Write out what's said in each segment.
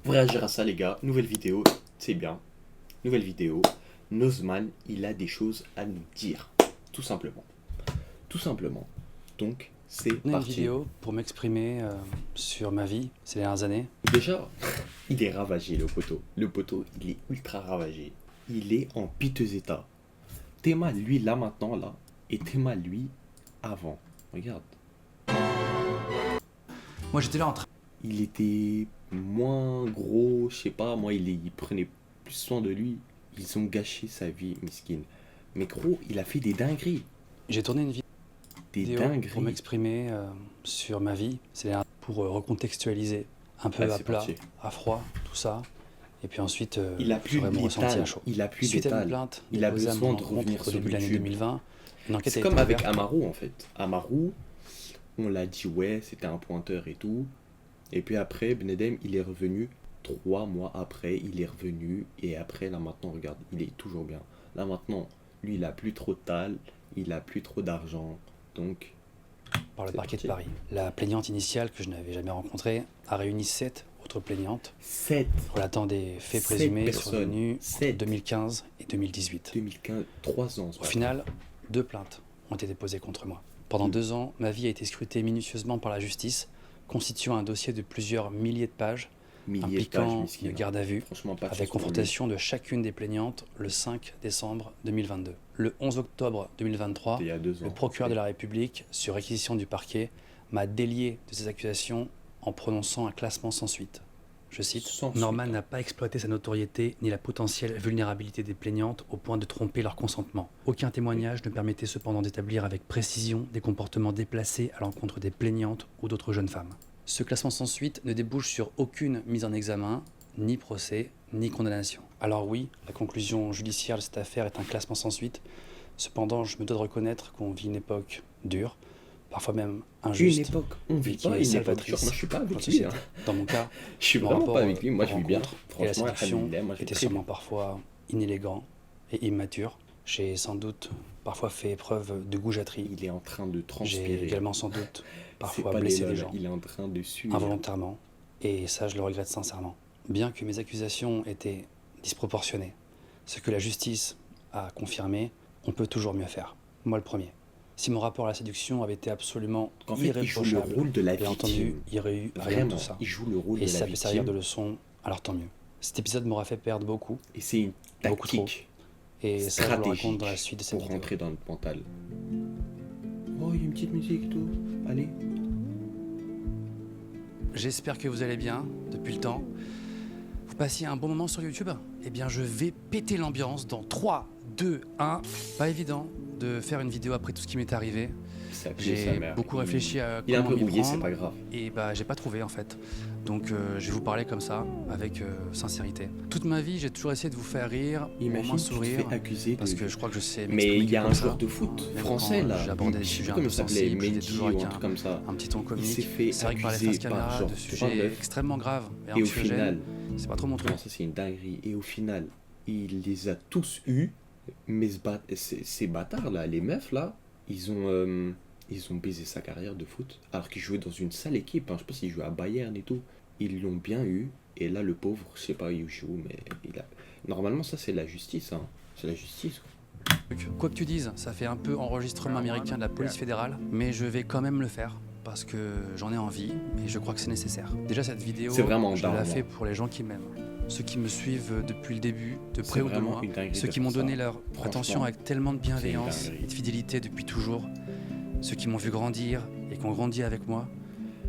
On va réagir à ça, les gars. Nouvelle vidéo, c'est bien. Nouvelle vidéo. Nozman, il a des choses à nous dire. Tout simplement. Tout simplement. Donc, c'est Une parti. vidéo pour m'exprimer sur ma vie ces dernières années. Déjà, il est ravagé, le poteau. Le poteau, il est ultra ravagé. Il est en piteux état. Théma, lui, là, maintenant, là. Et Théma, lui, avant. Regarde. Moi j'étais là en train. Il était moins gros, je sais pas, moi, il prenait plus soin de lui. Ils ont gâché sa vie, miskin. Mais gros, il a fait des dingueries. J'ai tourné une Des vidéo pour dingueries. m'exprimer sur ma vie ces dernières pour recontextualiser un peu Ah, à c'est plat, parti. à froid, tout ça. Et puis ensuite, Il a plus j'aurai mon ressenti d'étal. à chaud. Il a plus Suite à une d'étal. plainte Il a déposée à besoin mon de encontre revenir au sur début de l'année YouTube. 2020, une enquête a C'est été comme avec ouverte. Amaru, en fait. Amaru, on l'a dit, ouais, c'était un pointeur et tout. Et puis après, Benedem, il est revenu 3 mois après. Il est revenu. Et après, là maintenant, regarde, il est toujours bien. Là maintenant, lui, il a plus trop de tal. Il a plus trop d'argent. Donc, Par le c'est parquet de parti. Paris. La plaignante initiale, que je n'avais jamais rencontrée, a réuni 7 autres plaignantes 7, relatant des faits 7 présumés personnes. survenus entre 7. 2015 et 2018. 2015, 3 ans. Au final, 2 plaintes ont été déposées contre moi. Pendant 2 ans, ma vie a été scrutée minutieusement par la justice, constituant un dossier de plusieurs milliers de pages, Milliers de pages, impliquant miskin. une garde à vue, Franchement, pas de avec chance pour lui. confrontation de chacune des plaignantes le 5 décembre 2022. Le 11 octobre 2023, Il y a 2 ans. le procureur de la République, sur réquisition du parquet, m'a délié de ces accusations en prononçant un classement sans suite. Je cite, Sans Norman suite. n'a pas exploité sa notoriété ni la potentielle vulnérabilité des plaignantes au point de tromper leur consentement. Aucun témoignage ne permettait cependant d'établir avec précision des comportements déplacés à l'encontre des plaignantes ou d'autres jeunes femmes. Ce classement sans suite ne débouche sur aucune mise en examen, ni procès, ni condamnation. Alors oui, la conclusion judiciaire de cette affaire est un classement sans suite. Cependant, je me dois de reconnaître qu'on vit une époque dure, parfois même Une injuste, époque, on et vit qui pas est une époque salvatrice dure. Moi, je suis pas pour avec notre lui. société. Dans mon cas, Je suis mon vraiment rapport pas avec lui. Moi, je aux vis bien. rencontres et la Franchement, séduction alhamdoulilah, moi, je vis était très bien. sûrement parfois inélégant et immature. J'ai sans doute parfois fait preuve de goujaterie. Il est en train de J'ai transpirer. également sans doute C'est parfois pas blessé des des lol, gens il est en train de suer. involontairement, et ça je le regrette sincèrement. Bien que mes accusations étaient disproportionnées, ce que la justice a confirmé, on peut toujours mieux faire. Moi le premier. Si mon rapport à la séduction avait été absolument En fait, il joue le irréprochable, rôle de la bien entendu, victime. il y aurait eu rien de Vraiment, tout ça. il joue le rôle Et de si la ça peut servir de victime. leçon, alors tant mieux. Cet épisode m'aura fait perdre beaucoup, Et c'est une beaucoup trop. tactique Et ça je vous le raconte stratégique dans la suite de cette pour vidéo. rentrer dans le mental. Oh, il y a une petite musique et tout. Allez. J'espère que vous allez bien depuis le temps. Vous passiez un bon moment sur YouTube? Eh bien, je vais péter l'ambiance dans 3, 2, 1. Pas évident de faire une vidéo après tout ce qui m'est arrivé. Ça pue sa J'ai mère. beaucoup réfléchi à Il est un comment peu m'y rouillé, c'est prendre. pas grave. Et bah, j'ai pas trouvé en fait. Donc, je vais vous parler comme ça, avec sincérité. Toute ma vie, j'ai toujours essayé de vous faire rire, ou au Imagine, moins tu te sourire. fais accuser Parce de... que je crois que je sais Mais m'exprimer il y a comme un ça. joueur de foot Même français quand là. j'abordais des Je sais sujets plus un comment peu il s'appelait, sensibles, j'étais Mendy toujours ou avec un truc comme ça. un petit ton Il s'est comique. fait C'est vrai que par les accuser faces par caméra genre de 39. sujets extrêmement graves et Et au anxiogènes, final, c'est pas trop mon truc. non, ça c'est une dinguerie. Et au final, il les a tous eus. Mais ces bâtards là, les meufs là, ils ont baisé sa carrière de foot. Alors qu'ils jouaient dans une sale équipe. Hein. Je sais pas s'ils jouaient à Bayern et tout. Ils l'ont bien eu. Et là, le pauvre, je sais pas où il joue, mais il a. Normalement, ça c'est la justice. Hein. C'est la justice. Quoi. Quoi que tu dises, ça fait un peu enregistrement américain de la police fédérale, mais je vais quand même le faire parce que j'en ai envie et je crois que c'est nécessaire. Déjà cette vidéo, C'est vraiment je dingue, l'ai moi. fait pour les gens qui m'aiment, ceux qui me suivent depuis le début, de près C'est ou de vraiment loin, une dinguerie ceux de qui m'ont faire donné ça. leur Franchement, attention avec tellement de bienveillance c'est une dinguerie. et de fidélité depuis toujours, ceux qui m'ont vu grandir et qui ont grandi avec moi,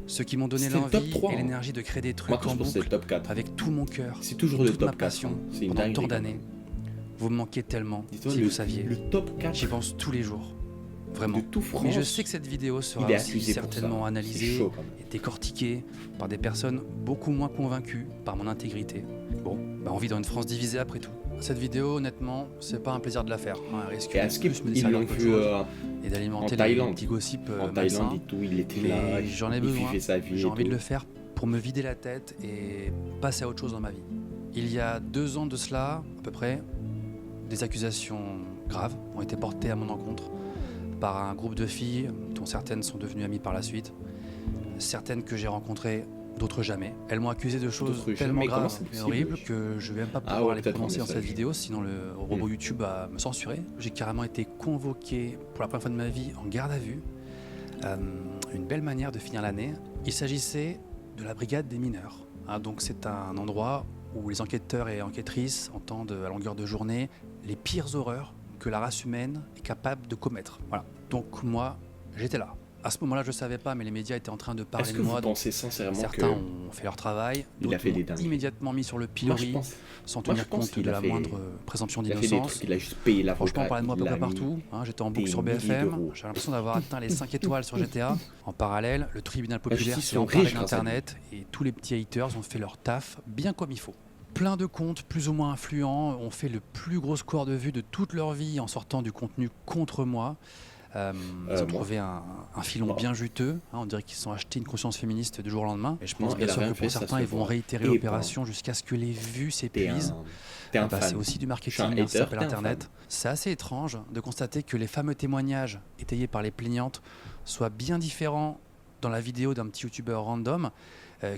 ceux qui m'ont donné C'était le top l'envie 3, et hein. l'énergie de créer des trucs Maintenant, en je pense que c'est le boucle top 4. avec tout mon cœur, C'est toujours le toute top ma 4. passion hein. C'est une pendant dinguerie. tant quand d'années. même. Vous me manquez tellement, Dis-toi, si vous saviez. le top 4 J'y pense tous les jours, vraiment. de tout France. Mais je sais que cette vidéo sera il est aussi accusé pour ça. certainement C'est analysée chaud quand même. et décortiquée par des personnes beaucoup moins convaincues par mon intégrité. Bon, bah on vit dans une France divisée après tout. Cette vidéo, honnêtement, c'est pas un plaisir de la faire. Hein, elle risque Et à de Skip, plus me ils desservir l'ont qu'autre vu chose en et d'alimenter les Thaïlande. petits gossips En malsains. Thaïlande et tout, il était là. Mais j'en ai il besoin. vivait sa vie. J'ai et envie de tout. le faire pour me vider la tête et passer à autre chose dans ma vie. Il y a 2 ans de cela, à peu près, des accusations graves ont été portées à mon encontre par un groupe de filles dont certaines sont devenues amies par la suite, certaines que j'ai rencontrées d'autres jamais. Elles m'ont accusé de choses D'autres tellement jamais, comment graves c'est et possible, horribles wesh? que je vais même pas Ah pouvoir ouais, les peut-être un prononcer dans cette message. vidéo, sinon le robot YouTube va me censurer. J'ai carrément été convoqué pour la première fois de ma vie en garde à vue. Une belle manière de finir l'année. Il s'agissait de la brigade des mineurs. Donc c'est un endroit où les enquêteurs et enquêtrices entendent à longueur de journée les pires horreurs que la race humaine est capable de commettre. Voilà. Donc moi, j'étais là. À ce moment-là, je ne savais pas, mais les médias étaient en train de parler Est-ce de que vous moi. Donc pensez sincèrement certains que ont fait leur travail, il a d'autres fait des m'ont dingueries? immédiatement mis sur le Moi, je pilori pense, sans moi, je tenir pense compte qu'il de a la fait, moindre présomption il a fait des d'innocence. trucs. Il a juste payé Franchement, on l'avocat. parlait de moi à peu Il près a mis partout. J'étais en boucle des sur milliers BFM. d'euros. J'avais l'impression d'avoir atteint les 5 étoiles sur GTA. En parallèle, le tribunal populaire justice s'est sont emparé riches grâce à lui. d'Internet et tous les petits haters ont fait leur taf bien comme il faut. Plein de comptes plus ou moins influents ont fait le plus gros score de vues de toute leur vie en sortant du contenu contre moi. Ils ont Moi, trouvé un filon moi, bien juteux. On dirait qu'ils se sont achetés une conscience féministe du jour au lendemain. Et je pense non, bien il a sûr rien que fait, pour ça certains, se ils vont voit. réitérer Et l'opération jusqu'à ce que les vues s'épuisent. t'es un C'est fan. aussi du Je suis un marketing, ça hater, s'appelle t'es un Internet. fan. C'est assez étrange de constater que les fameux témoignages étayés par les plaignantes soient bien différents dans la vidéo d'un petit youtubeur random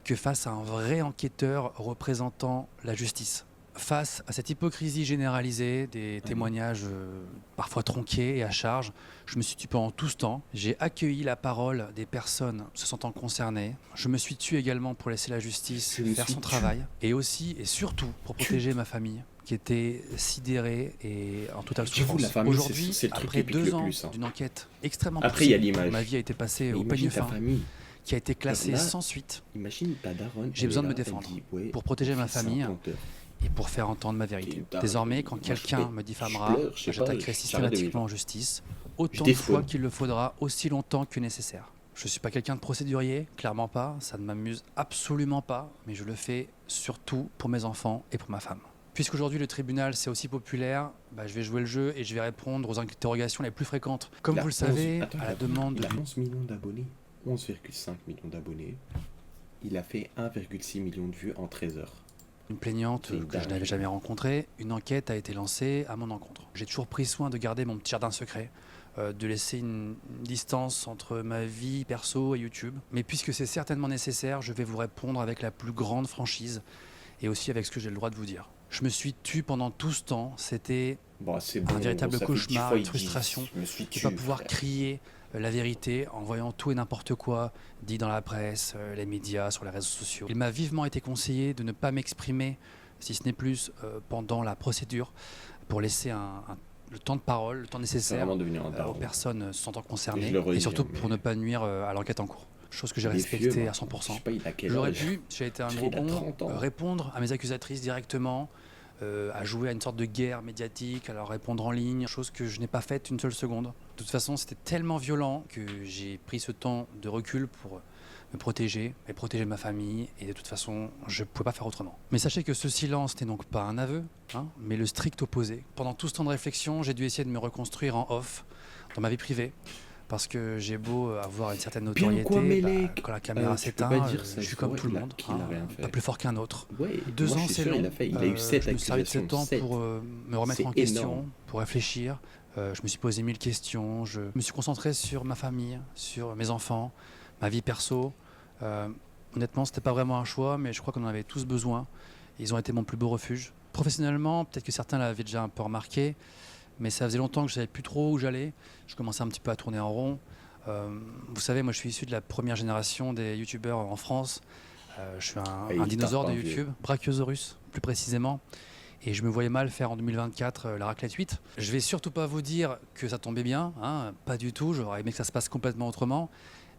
que face à un vrai enquêteur représentant la justice. Face à cette hypocrisie généralisée, des témoignages parfois tronqués et à charge, je me suis tue pendant tout ce temps. J'ai accueilli la parole des personnes se sentant concernées. Je me suis tue également pour laisser la justice Je me faire suis son tue. travail. Et aussi et surtout pour protéger ma famille, qui était sidérée et en totale J'avoue, souffrance. la famille, Aujourd'hui, c'est le truc qui après pique 2 le ans plus, hein. d'une enquête extrêmement Après, il y a poussée, l'image. ma vie a été passée Mais au peigne imagine ta fin, famille. qui a été classée Là, sans suite Imagine ta daronne. J'ai elle besoin est de me là, elle défendre dit, ouais, pour protéger ma fils, c'est un famille planteur. et pour faire entendre ma vérité. Et t'as- Désormais, quand moi, je quelqu'un paie. me Je diffamera, pleure, je sais pas, j'attaquerai j'arrête de systématiquement vivre. en justice, autant Je de fois défaune. qu'il le faudra, aussi longtemps que nécessaire. Je ne suis pas quelqu'un de procédurier, clairement pas, ça ne m'amuse absolument pas, mais je le fais surtout pour mes enfants et pour ma femme. Puisqu'aujourd'hui le tribunal c'est aussi populaire, je vais jouer le jeu et je vais répondre aux interrogations les plus fréquentes. Comme Il a vous le 11 savez, attends, à la demande il a du 11 millions d'abonnés. 11,5 millions d'abonnés. Il a fait 1,6 million de vues en 13 heures. une plaignante C'est une que je n'avais dinguerie. jamais rencontrée, une enquête a été lancée à mon encontre. J'ai toujours pris soin de garder mon petit jardin secret, de laisser une distance entre ma vie perso et YouTube. Mais puisque c'est certainement nécessaire, je vais vous répondre avec la plus grande franchise et aussi avec ce que j'ai le droit de vous dire. Je me suis tue pendant tout ce temps, c'était Bon, c'est un bon, véritable ça fait 10 cauchemar, fois, une ils disent, frustration je me suis de ne tué, pas pouvoir frère. crier la vérité en voyant tout et n'importe quoi dit dans la presse, les médias, sur les réseaux sociaux. Il m'a vivement été conseillé de ne pas m'exprimer, si ce n'est plus, pendant la procédure, pour laisser le temps de parole, le temps C'est nécessaire vraiment devenu un aux daron. personnes se sentant Je concernées, le redis, et surtout mais- pour ne pas nuire à l'enquête en cours. Chose que j'ai Il est respectée vieux, à maintenant. 100%. Je sais pas, il a quel J'aurais âge. pu, j'ai été un Il gros a con, 30 ans. répondre à mes accusatrices directement, à jouer à une sorte de guerre médiatique, à leur répondre en ligne, chose que je n'ai pas faite une seule seconde. De toute façon, c'était tellement violent que j'ai pris ce temps de recul pour me protéger et protéger ma famille, et de toute façon, je ne pouvais pas faire autrement. Mais sachez que ce silence n'est donc pas un aveu, mais le strict opposé. Pendant tout ce temps de réflexion, j'ai dû essayer de me reconstruire en off, dans ma vie privée, parce que j'ai beau avoir une certaine Bien notoriété, quoi, Mélec quand la caméra tu peux s'éteint, pas dire je ça, suis il comme faut, tout le il a- monde, qu'il a rien fait. pas plus fort qu'un autre. Ouais, 2 moi, ans, je suis c'est sûr, long. il a eu 7 je me suis servi de ce accusations. temps 7. pour me remettre C'est en question, énorme. pour réfléchir. Je me suis posé 1000 questions. Je me suis concentré sur ma famille, sur mes enfants, ma vie perso. Honnêtement, c'était pas vraiment un choix, mais je crois qu'on en avait tous besoin. Ils ont été mon plus beau refuge. Professionnellement, peut-être que certains l'avaient déjà un peu remarqué, mais ça faisait longtemps que je savais plus trop où j'allais. Je commençais un petit peu à tourner en rond. Vous savez, moi je suis issu de la première génération des youtubeurs en France. Je suis Et un il dinosaure de tape, hein, YouTube, Brachiosaurus plus précisément. Et je me voyais mal faire en 2024 la raclette 8. Je vais surtout pas vous dire que ça tombait bien, pas du tout. J'aurais aimé que ça se passe complètement autrement.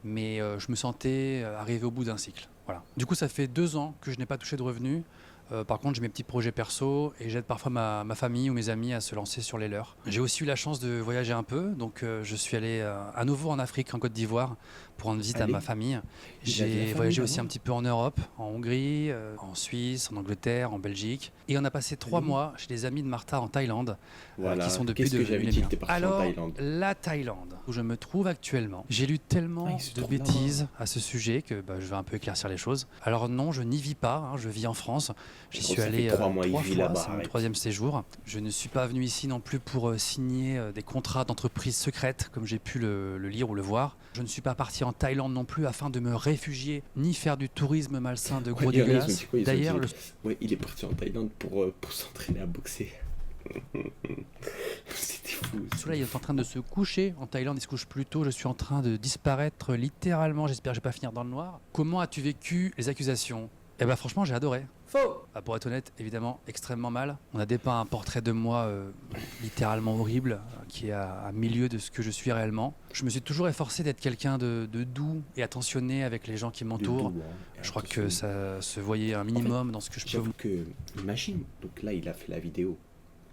Mais je me sentais arrivé au bout d'un cycle. Voilà. Du coup, ça fait 2 ans que je n'ai pas touché de revenus. Par contre, j'ai mes petits projets perso et j'aide parfois ma famille ou mes amis à se lancer sur les leurs. J'ai aussi eu la chance de voyager un peu, donc je suis allé à nouveau en Afrique, en Côte d'Ivoire, pour rendre visite à Allez. ma famille. Il a de la J'ai famille voyagé aussi là-bas. un petit peu en Europe, en Hongrie, en Suisse, en Angleterre, en Belgique. Et on a passé 3 Allez. mois chez des amis de Martha en Thaïlande, Voilà. qui sont depuis Qu'est-ce que j'avais devenus dit les que t'es miens. parti en Alors, Thaïlande. la Thaïlande, où je me trouve actuellement, j'ai lu tellement il se de trouve bêtises à ce sujet que je vais un peu éclaircir les choses. Alors non, je n'y vis pas, je vis en France. J'y Gros, suis ça fait allé 3 mois, il 3 vit fois, là-bas, c'est mon arrête. 3e séjour. Je ne suis pas venu ici non plus pour signer des contrats d'entreprise secrètes, comme j'ai pu le lire ou le voir. Je ne suis pas parti partir en Thaïlande non plus afin de me réfugier ni faire du tourisme malsain de gros Ouais, ils ont dégueulasses. dit quoi? Ils ont D'ailleurs, dit, ouais, il est parti en Thaïlande pour s'entraîner à boxer. C'était fou. le soleil est en train de se coucher. En Thaïlande, il se couche plus tôt. Je suis en train de disparaître littéralement. J'espère que je vais pas finir dans le noir. Comment as-tu vécu les accusations? Eh ben franchement, j'ai adoré. Faux. Bah, pour être honnête, évidemment, extrêmement mal. On a dépeint un portrait de moi littéralement horrible, qui est à milieu de ce que je suis réellement. Je me suis toujours efforcé d'être quelqu'un de doux et attentionné avec les gens qui m'entourent. Je crois que ça se voyait un minimum dans ce que je peux. J'avoue que, imagine, donc là il a fait la vidéo.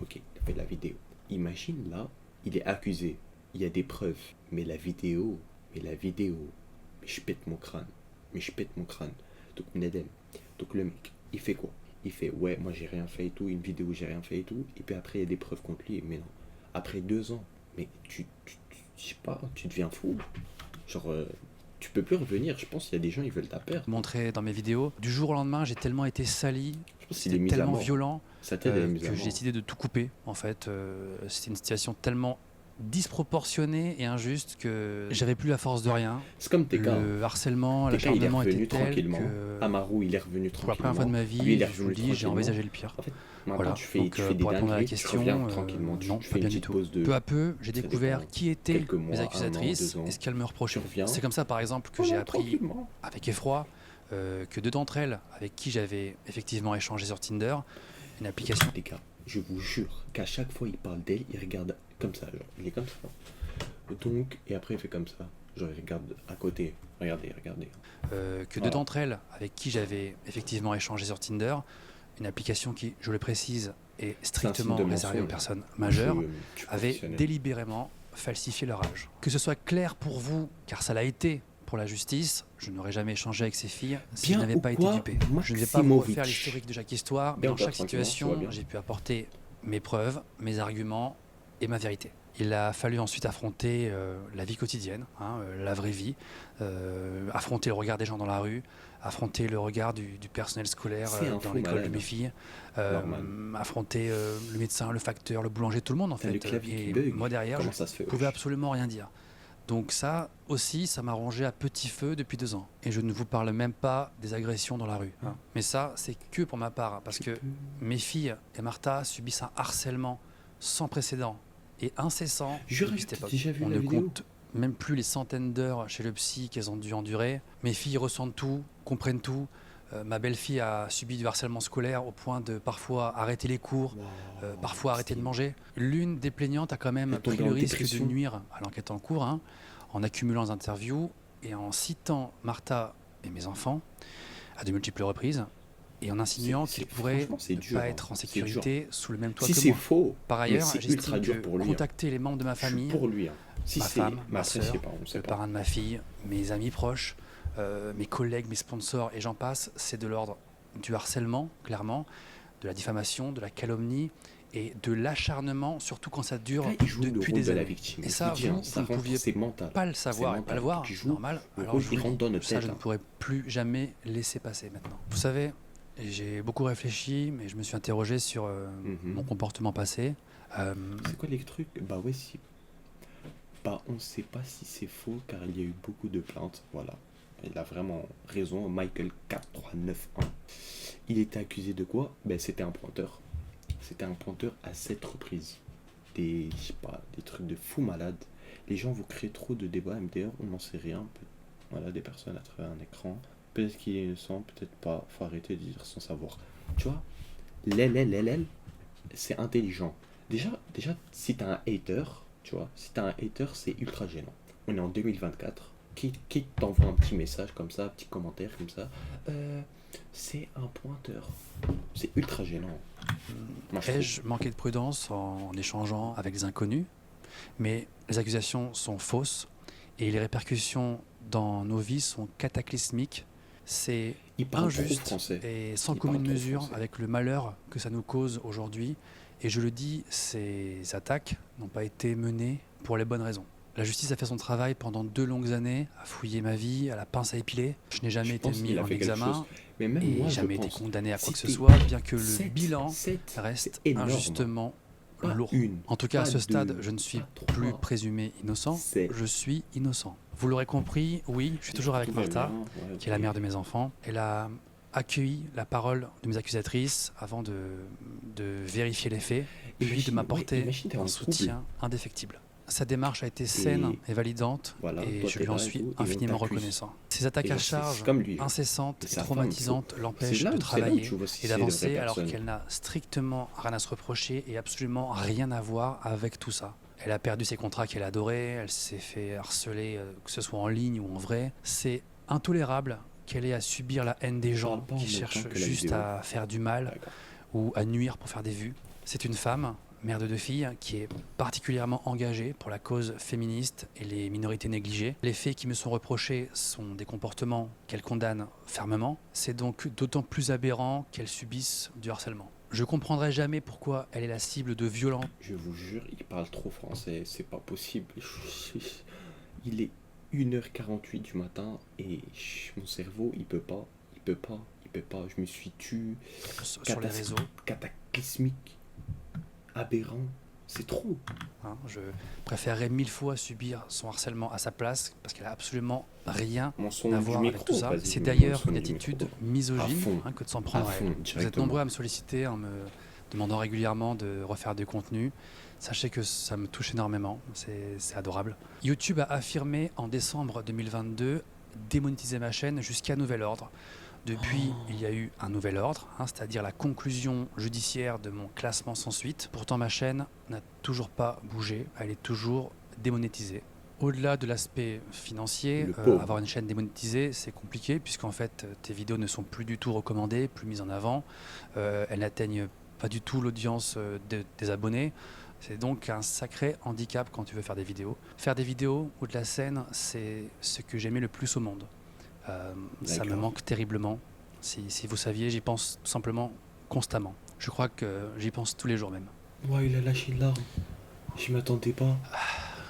Ok, il a fait la vidéo. Imagine là, il est accusé. Il y a des preuves. Mais la vidéo, mais je pète mon crâne. Donc Nedem, donc le mec, il fait quoi? Il fait ouais, moi j'ai rien fait et tout, une vidéo j'ai rien fait et tout. Et puis après il y a des preuves contre lui. Mais non, après 2 ans, mais je sais pas, tu deviens fou. Genre, tu peux plus revenir. Je pense qu'il y a des gens, ils veulent ta perte. Montrer dans mes vidéos. Du jour au lendemain, j'ai tellement été sali, Je pense qu'il est c'était mis à tellement mort. violent Sa tête elle est mise à que mort. j'ai décidé de tout couper. En fait, c'était une situation tellement disproportionnée et injuste que j'avais plus la force de rien. C'est comme TK. Le harcèlement, TK, il est l'acharnement était revenu tel tranquillement. que Amaru, il est revenu pour la tranquillement. première fois de ma vie, Lui, il est je vous revenu le dis, j'ai tranquillement. envisagé le pire. En fait, maintenant, Voilà. tu fais Donc, des pour répondre à la dingueries, tu question, reviens tranquillement. non, Tu pas fais bien une du petite tout. pause de... Peu à peu, j'ai ça découvert dépend. qui étaient Quelques mois, mes 1 an, accusatrices 2 ans. et ce qu'elles me reprochaient. Tu reviens. C'est comme ça, par exemple, que j'ai appris tranquillement. avec effroi que 2 d'entre elles, avec qui j'avais effectivement échangé sur Tinder, une application. Les gars, je vous jure qu'à chaque fois il parle d'elle, il regarde comme ça, genre, il est comme ça. Donc, et après il fait comme ça, genre il regarde à côté, regardez. Que 2 Voilà. d'entre elles, avec qui j'avais effectivement échangé sur Tinder, une application qui, je le précise, est strictement de réservée aux mensonge. personnes majeures, Je suis avaient professionnel. délibérément falsifié leur âge. Que ce soit clair pour vous, car ça l'a été pour la justice, je n'aurais jamais échangé avec ces filles si Bien je n'avais ou pas été quoi, dupé. Je ne vais pas vous Maximovic. refaire l'historique de chaque histoire, mais Bien dans ou pas, chaque tranquillement, tout va situation, bien. j'ai pu apporter mes preuves, mes arguments et ma vérité. Il a fallu ensuite affronter la vie quotidienne, la vraie vie, affronter le regard des gens dans la rue, affronter le regard du personnel scolaire C'est un dans fou l'école de malade. mes filles, Normal. affronter le médecin, le facteur, le boulanger, tout le monde en T'as fait. le clavier qui Et bug. moi derrière, Comment je ça se fait? pouvais absolument rien dire. Donc ça aussi, ça m'a rongé à petit feu depuis 2 ans. Et je ne vous parle même pas des agressions dans la rue. Mais ça, c'est que pour ma part, parce que mes filles et Martha subissent un harcèlement sans précédent et incessant Jure, depuis cette t'as époque. déjà vu On la ne vidéo? compte même plus les centaines d'heures chez le psy qu'elles ont dû endurer. Mes filles ressentent tout, comprennent tout. Ma belle-fille a subi du harcèlement scolaire au point de parfois arrêter les cours, parfois arrêter de manger. L'une des plaignantes a quand même Elle tombe pris en le risque de dépression. nuire à l'enquête en cours, en accumulant les interviews et en citant Martha et mes enfants à de multiples reprises et en insinuant qu'ils pourraient franchement, c'est ne dur, pas hein. être en C'est sécurité sous le même toit Si que c'est moi. faux, Par mais ailleurs, c'est ultra j'estime dur que pour lui. contacter les membres de ma Je suis famille, pour lui. Si ma c'est femme, mais ma après, je sœur, sais pas, on sait le pas. parrain de ma fille, mes amis proches, mes collègues, mes sponsors et j'en passe, c'est de l'ordre du harcèlement, clairement, de la diffamation, de la calomnie et de l'acharnement, surtout quand ça dure Là, il joue le depuis rôle des de la années. victime. Et Je ça, vous dis, vous, hein, ça vous ne rentre, pouviez c'est mental. pas le savoir C'est et pas le mental. voir, Tu joues normal. le Alors rôle, je il vous rentre dis, dans notre ça, tête, je ne hein. pourrais plus jamais laisser passer maintenant. Vous savez, j'ai beaucoup réfléchi, mais je me suis interrogé sur mon comportement passé. C'est quoi les trucs? Bah ouais, si. Bah on sait pas si c'est faux car il y a eu beaucoup de plaintes. Voilà. Il a vraiment raison. Michael 4391. Il était accusé de quoi? Ben c'était un pointeur. C'était un pointeur à 7 reprises. Je sais pas, des trucs de fou malade. Les gens vous créent trop de débats, mais d'ailleurs on n'en sait rien. Voilà, des personnes à travers un écran. Peut-être qu'il est innocent, peut-être pas. Faut arrêter de dire sans savoir. Tu vois, c'est intelligent. Déjà, si t'as un hater, tu vois, si t'as un hater, c'est ultra gênant. On est en 2024. Qui t'envoie un petit message comme ça, un petit commentaire comme ça, c'est un pointeur. C'est ultra gênant. Moi, je trouve. Ai-je manqué de prudence en échangeant avec des inconnus? Mais les accusations sont fausses et les répercussions dans nos vies sont cataclysmiques. C'est Il parle trop injuste français. et sans Il commune parle trop mesure français. avec le malheur que ça nous cause aujourd'hui. Et je le dis, ces attaques n'ont pas été menées pour les bonnes raisons. La justice a fait son travail pendant 2 longues années, a fouillé ma vie, à la pince à épiler. Je n'ai jamais Je été pense mis qu'il a en fait quelque examen chose. Mais même et moi, jamais je été pense. condamné à quoi que ce C'était soit, bien que le 7, bilan 7, reste c'est énorme. injustement Pas lourd. une. En tout cas, à pas ce stade, deux, je ne suis pas plus trois. présumé innocent, C'est je suis innocent. Vous l'aurez compris, oui, je suis toujours avec tout va Martha, bien. Ouais, qui est la ok. mère de mes enfants. Elle a accueilli la parole de mes accusatrices avant de vérifier les faits, puis de Imagine, ouais, m'apporter imagine, t'es un en trouble. soutien indéfectible. Sa démarche a été saine Et et validante, voilà, et toi je t'es lui en là et suis tout, et on infiniment t'accuse. reconnaissant. Ses attaques Et à genre, c'est charge, comme lui, genre. incessantes Et et sa femme, traumatisantes, c'est l'empêchent là, de c'est là où tu travailler vois si et c'est une vraie d'avancer alors personne. qu'elle n'a strictement rien à se reprocher et absolument rien à voir avec tout ça. Elle a perdu ses contrats qu'elle adorait, elle s'est fait harceler, que ce soit en ligne ou en vrai. C'est intolérable qu'elle ait à subir la haine des Parle gens pas en qui même temps cherchent que la juste vidéo. à faire du mal D'accord. ou à nuire pour faire des vues. C'est une femme, mère de 2 filles, qui est particulièrement engagée pour la cause féministe et les minorités négligées. Les faits qui me sont reprochés sont des comportements qu'elle condamne fermement. C'est donc d'autant plus aberrant qu'elle subisse du harcèlement. Je comprendrai jamais pourquoi elle est la cible de violences. Je vous jure, il parle trop français, c'est pas possible. Il est 1h48 du matin et mon cerveau, il peut pas, il peut pas, il peut pas. Je me suis tué, Sur les réseaux. cataclysmique, aberrant. C'est trop. Hein. Je préférerais 1000 fois subir son harcèlement à sa place parce qu'elle a absolument rien Mon son à du voir avec micro, tout ça. vas-y, C'est mon d'ailleurs son une du attitude micro. À misogyne fond, que de s'en à prendre à fond, elle. Vous êtes directement. nombreux à me solliciter en me demandant régulièrement de refaire du contenu. Sachez que ça me touche énormément, c'est adorable. YouTube a affirmé en décembre 2022 démonétiser ma chaîne jusqu'à nouvel ordre. Depuis, il y a eu un nouvel ordre, c'est-à-dire la conclusion judiciaire de mon classement sans suite. Pourtant, ma chaîne n'a toujours pas bougé, elle est toujours démonétisée. Au-delà de l'aspect financier, Le pauvre. avoir une chaîne démonétisée, c'est compliqué puisqu'en fait, tes vidéos ne sont plus du tout recommandées, plus mises en avant. Elles n'atteignent pas du tout l'audience des abonnés. C'est donc un sacré handicap quand tu veux faire des vidéos. Faire des vidéos ou de la scène, c'est ce que j'aimais le plus au monde. Ça me D'accord. manque terriblement. Si vous saviez, j'y pense tout simplement constamment. Je crois que j'y pense tous les jours même. Ouais, il a lâché une larme. Je m'attendais pas.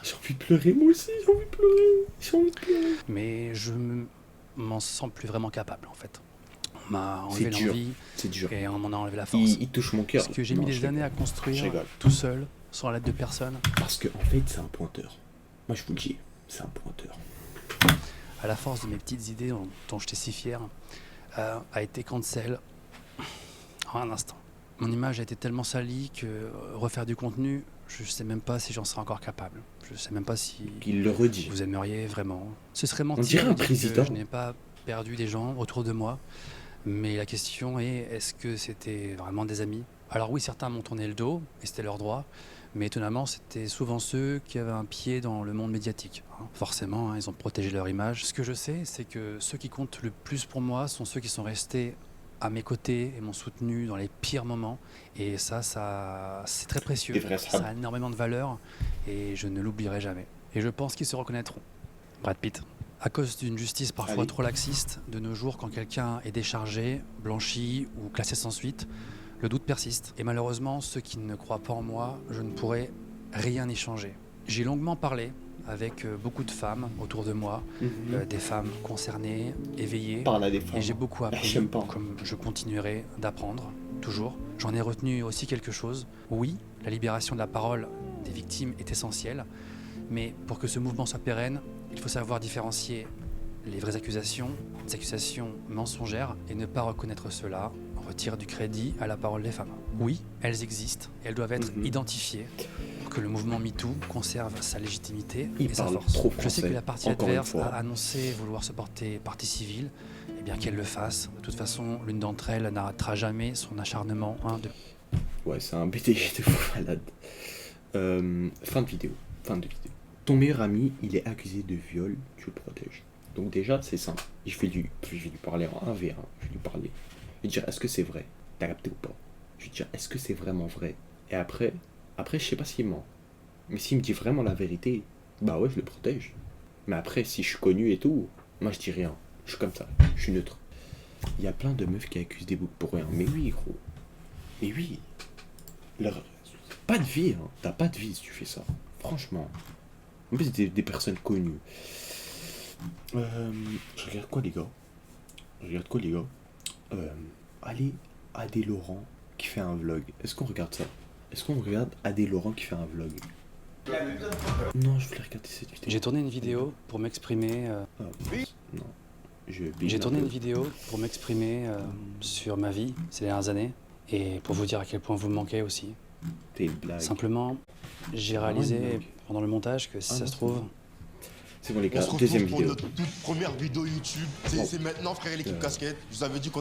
J'ai envie de pleurer, moi aussi, j'ai envie de pleurer. J'ai envie de pleurer. Mais je m'en sens plus vraiment capable en fait. On m'a C'est enlevé dur. l'envie C'est dur. et on m'en a enlevé la force. Il touche mon cœur. Ce que j'ai mis Non, je des années rigole. à construire Je rigole. tout seul, sans l'aide de personne, Parce que, en fait, c'est un pointeur. Moi, je vous le dis, c'est un pointeur. à la force de mes petites idées dont j'étais si fier, a été cancel en un instant. Mon image a été tellement salie que refaire du contenu, je ne sais même pas si j'en serais encore capable. Je ne sais même pas si Il le redit. vous aimeriez vraiment. Ce serait On mentir dirait de un dire président. que je n'ai pas perdu des gens autour de moi. Mais la question est, est-ce que c'était vraiment des amis? Alors oui, certains m'ont tourné le dos, et c'était leur droit. Mais étonnamment, c'était souvent ceux qui avaient un pied dans le monde médiatique. Forcément, ils ont protégé leur image. Ce que je sais, c'est que ceux qui comptent le plus pour moi sont ceux qui sont restés à mes côtés et m'ont soutenu dans les pires moments. Et ça c'est très précieux. Des vrais Ça sables. a énormément de valeur et je ne l'oublierai jamais. Et je pense qu'ils se reconnaîtront. Brad Pitt. À cause d'une justice parfois Allez. trop laxiste, de nos jours, quand quelqu'un est déchargé, blanchi ou classé sans suite, le doute persiste. Et malheureusement, ceux qui ne croient pas en moi, je ne pourrai rien y changer. J'ai longuement parlé avec beaucoup de femmes autour de moi, des femmes concernées, éveillées, Parle à des femmes. et j'ai beaucoup appris, J'aime pas. comme je continuerai d'apprendre, toujours. J'en ai retenu aussi quelque chose. Oui, la libération de la parole des victimes est essentielle, mais pour que ce mouvement soit pérenne, il faut savoir différencier les vraies accusations, des accusations mensongères, et ne pas reconnaître cela retire du crédit à la parole des femmes. Oui, elles existent, et elles doivent être identifiées pour que le mouvement MeToo conserve sa légitimité Il et sa parle force. trop Je sais que français, la partie encore une adverse fois. a annoncé vouloir se porter partie civile, et bien qu'elle le fasse. De toute façon, l'une d'entre elles n'arrêtera jamais son acharnement. Ouais, c'est un BDG de fou malade. Fin de vidéo. Ton meilleur ami, il est accusé de viol, tu le protèges. Donc déjà, c'est simple. Je vais lui parler en 1v1. Je vais lui parler. Je vais lui dire, est-ce que c'est vrai? T'as capté ou pas? Je vais lui dire, est-ce que c'est vraiment vrai? Et après, je sais pas s'il ment. Mais s'il me dit vraiment la vérité, bah ouais, je le protège. Mais après, si je suis connu et tout, moi je dis rien. Je suis comme ça, je suis neutre. Il y a plein de meufs qui accusent des boucs pour rien. Mais oui, gros. Mais oui. Pas de vie, hein. T'as pas de vie si tu fais ça. Franchement. En plus, des personnes connues. Je regarde quoi, les gars? Allez, Adé Laurent qui fait un vlog. Est-ce qu'on regarde ça? Est-ce qu'on regarde Adé Laurent qui fait un vlog? Non, je voulais regarder cette vidéo. J'ai tourné une vidéo pour m'exprimer. Ah, non. J'ai tourné une vidéo pour m'exprimer sur ma vie ces dernières années et pour vous dire à quel point vous me manquez aussi. T'es une blague. Simplement, j'ai réalisé pendant le montage que si ça se trouve, C'est bon les On gars, se retrouve deuxième pour vidéo. notre toute première vidéo YouTube. C'est maintenant, frère, l'équipe casquette. Je vous avais dit qu'on